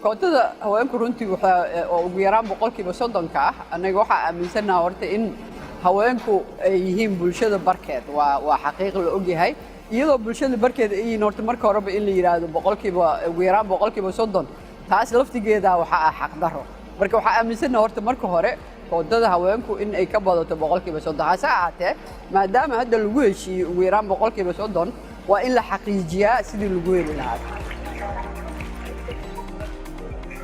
kootada haweenku runtii waxa ugu yaraan boqolkiiba 30 ah anaga waxa aaminsanahay horta in haweenku ay yihiin bulshada barkeed waa xaqiiq la og yahay iyadoo bulshada barkeed ay yihiin horta marka horeba in la yiraahdo boqolkiiba ugu yaraan boqolkiiba 30 taas laftigeeda waxa xaq daro marka waxa aaminsanahay horta marka hore kootada haweenku in ay ka badato boqolkiiba 30 hase ahaatee maadaama hadda lagu heshiiyey ugu yaraan boqolkiiba 30 waa in la xaqiijiyaa sidii lagu heli lahaa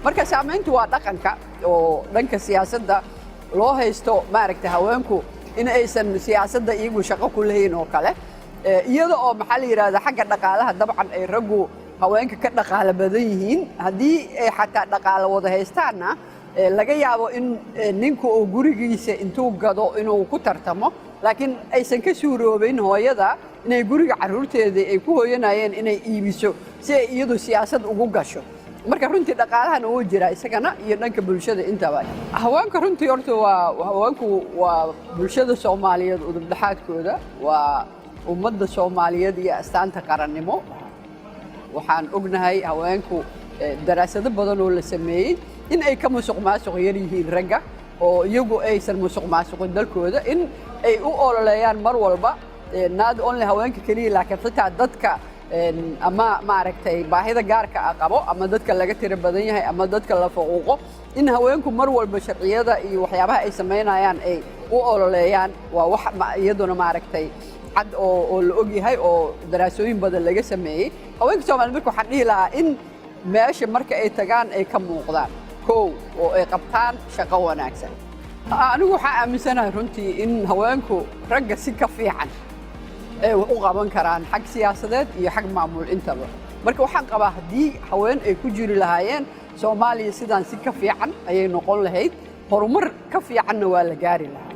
marka saamayntu waa dhaqanka oo dhanka siyaasadda loo haysto maaragtay haweenku in aysan siyaasadda iyagu shaqo ku leeyin oo kale iyada oo maxaa la yiraahdaa xagga dhaqaalaha dabcan ay raggu haweenka ka dhaqaale badan yihiin haddii ay xataa dhaqaale wada haystaana laga yaabo in ninku uu gurigiisa intuu gado inuu ku tartamo laakiin aysan ka suuroobayn hooyada inay guriga carruurteeda ay ku hooyanayeen inay iibiso si ay iyadu siyaasad ugu gasho marka runtii dhaqaalahan uu jira isagana iyo dhanka bulshada intaba haweenka runtii horta haweenku waa bulshada Soomaaliyeed udub dhaxaadkooda waa ummadda Soomaaliyeed iyo astaanta qarannimo waxaan ognahay haweenku daraasado badan oo la sameeyay in ay ka musuqmaasuq yar yihiin ragga oo iyagu aysan musuqmaasuqin dalkooda in ay u ololeeyaan mar walba not only haweenka kaliya laakiin xitaa dadka ama maaragtay baahida gaarka ah qabo ama dadka laga tiro badan yahay ama dadka la faquuqo in haweenku mar walba sharciyada iyo waxyaabaha ay sameynayaan ay u ololeeyaan waa wax iyaduna maaragtay cad oo la og yahay oo daraasooyin badan laga sameeyay haweenka Soomaaliyeed markuu xadii lahaa in meesha marka ay tagaan ay ka muuqdaan koow oo ay qabtaan shaqo wanaagsan anigu waxa aaminsanahay runtii in haweenku ragga si ka fiican ay u qaban karaan xag siyaasadeed iyo xag maamul intaba marka waxaan qabaa hadii haween ay ku jiri lahaayeen Soomaaliya sidaan si ka fiican ayay noqon lahayd horumar ka fiicanna waa la gaari lahaa